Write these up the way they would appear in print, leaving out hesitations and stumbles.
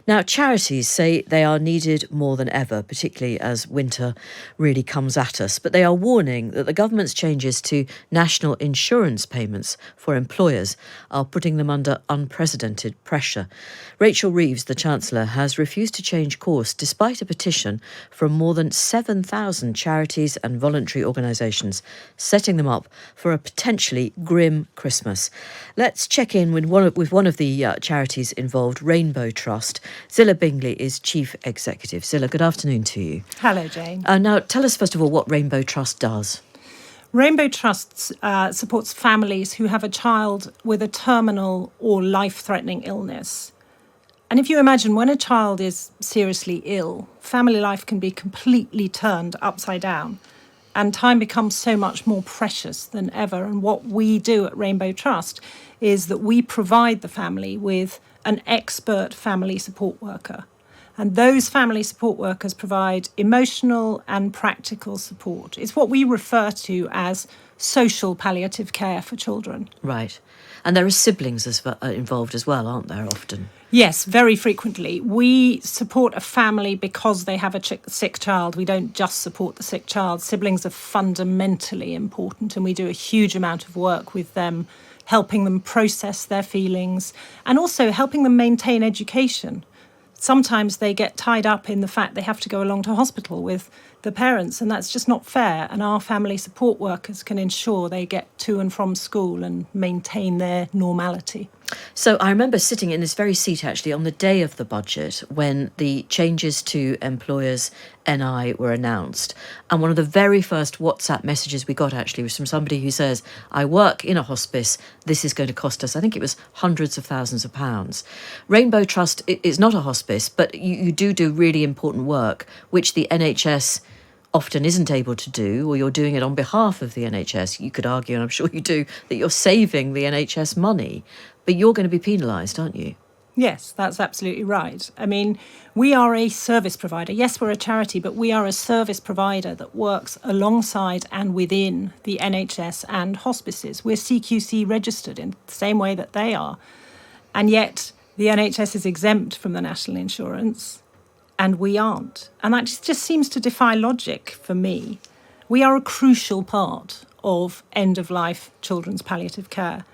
Now, charities say they are needed more than ever, particularly as winter really comes at us. But they are warning that the government's changes to national insurance payments for employers are putting them under unprecedented pressure. Rachel Reeves, the Chancellor, has refused to change course despite a petition from more than 7,000 charities and voluntary organisations, setting them up for a potentially grim Christmas. Let's check in with one of the charities involved, Rainbow Trust. Zillah Bingley is Chief Executive. Zillah, good afternoon to you. Hello, Jane. Now, tell us first of all what Rainbow Trust does. Rainbow Trust supports families who have a child with a terminal or life-threatening illness. And if you imagine when a child is seriously ill, family life can be completely turned upside down and time becomes so much more precious than ever. And what we do at Rainbow Trust is that we provide the family with an expert family support worker. And those family support workers provide emotional and practical support. It's what we refer to as social palliative care for children. Right. And there are siblings involved as well, aren't there, often? Yes, very frequently. We support a family because they have a sick child. We don't just support the sick child. Siblings are fundamentally important, and we do a huge amount of work with them, helping them process their feelings and also helping them maintain education. Sometimes they get tied up in the fact they have to go along to hospital with the parents, and that's just not fair. And our family support workers can ensure they get to and from school and maintain their normality. So I remember sitting in this very seat actually on the day of the budget when the changes to employers' NI were announced. And one of the very first WhatsApp messages we got actually was from somebody who says, I work in a hospice, this is going to cost us, I think it was hundreds of thousands of pounds. Rainbow Trust is not a hospice, but you do really important work, which the NHS often isn't able to do, or you're doing it on behalf of the NHS. You could argue, and I'm sure you do, that you're saving the NHS money. But you're going to be penalised, aren't you? Yes, that's absolutely right. I mean, we are a service provider. Yes, we're a charity, but we are a service provider that works alongside and within the NHS and hospices. We're CQC registered in the same way that they are. And yet the NHS is exempt from the national insurance and we aren't. And that just seems to defy logic for me. We are a crucial part of end-of-life children's palliative care.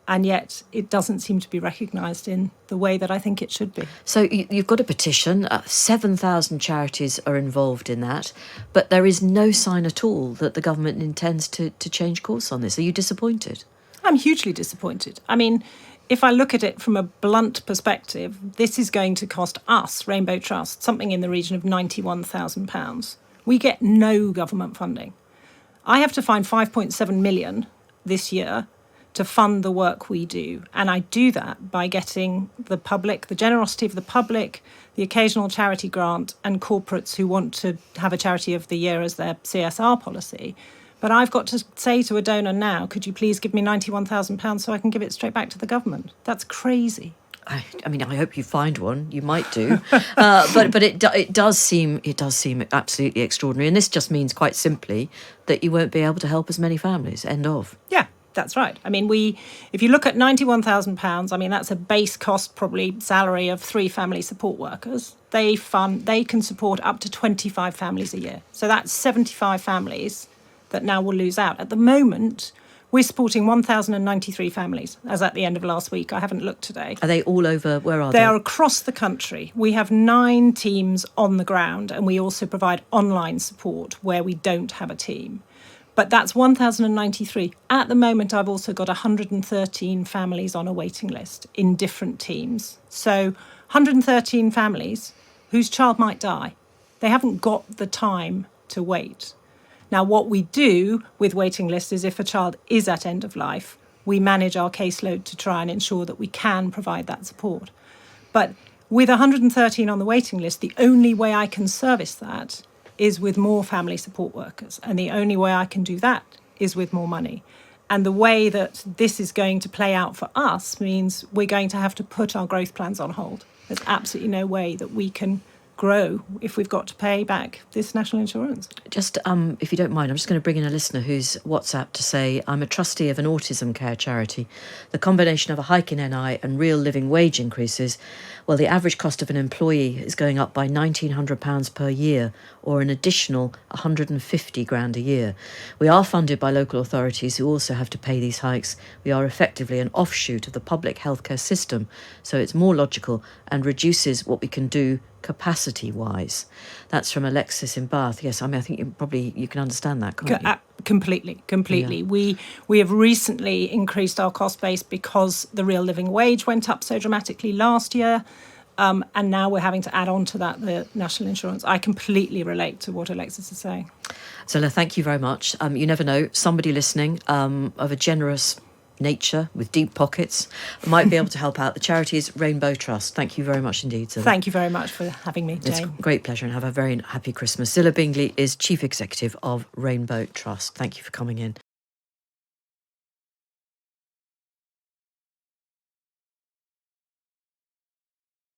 And yet it doesn't seem to be recognised in the way that I think it should be. So you've got a petition, 7,000 charities are involved in that, but there is no sign at all that the government intends to change course on this. Are you disappointed? I'm hugely disappointed. I mean, if I look at it from a blunt perspective, this is going to cost us, Rainbow Trust, something in the region of £91,000. We get no government funding. I have to find 5.7 million this year to fund the work we do. And I do that by getting the public, the generosity of the public, the occasional charity grant, and corporates who want to have a charity of the year as their CSR policy. But I've got to say to a donor now, could you please give me £91,000 so I can give it straight back to the government? That's crazy. I mean, I hope you find one. You might do, but it does seem absolutely extraordinary. And this just means quite simply that you won't be able to help as many families. End of. Yeah. That's right. I mean, if you look at £91,000, I mean, that's a base cost, probably salary of 3 family support workers. They can support up to 25 families a year. So that's 75 families that now will lose out. At the moment, we're supporting 1,093 families, as at the end of last week. I haven't looked today. Are they all over? Where are they? They are across the country. We have 9 teams on the ground, and we also provide online support where we don't have a team. But that's 1,093. At the moment, I've also got 113 families on a waiting list in different teams. So 113 families whose child might die. They haven't got the time to wait. Now, what we do with waiting lists is if a child is at end of life, we manage our caseload to try and ensure that we can provide that support. But with 113 on the waiting list, the only way I can service that is with more family support workers. And the only way I can do that is with more money. And the way that this is going to play out for us means we're going to have to put our growth plans on hold. There's absolutely no way that we can grow if we've got to pay back this national insurance. Just, if you don't mind, I'm just going to bring in a listener who's WhatsApp to say, I'm a trustee of an autism care charity. The combination of a hike in NI and real living wage increases, well, the average cost of an employee is going up by £1,900 per year, or an additional 150 grand a year. We are funded by local authorities who also have to pay these hikes. We are effectively an offshoot of the public healthcare system, so it's more logical and reduces what we can do capacity-wise. That's from Alexis in Bath. Yes, I mean, I think you can understand that, can't you? Completely. Yeah. We have recently increased our cost base because the real living wage went up so dramatically last year, and now we're having to add on to that the national insurance. I completely relate to what Alexis is saying. Zillah, thank you very much. You never know, somebody listening of a generous nature with deep pockets might be able to help out. The charity is Rainbow Trust. Thank you very much indeed, Zillah. Thank you very much for having me, Jane. It's a great pleasure, and have a very happy Christmas. Zillah Bingley is Chief Executive of Rainbow Trust. Thank you for coming in.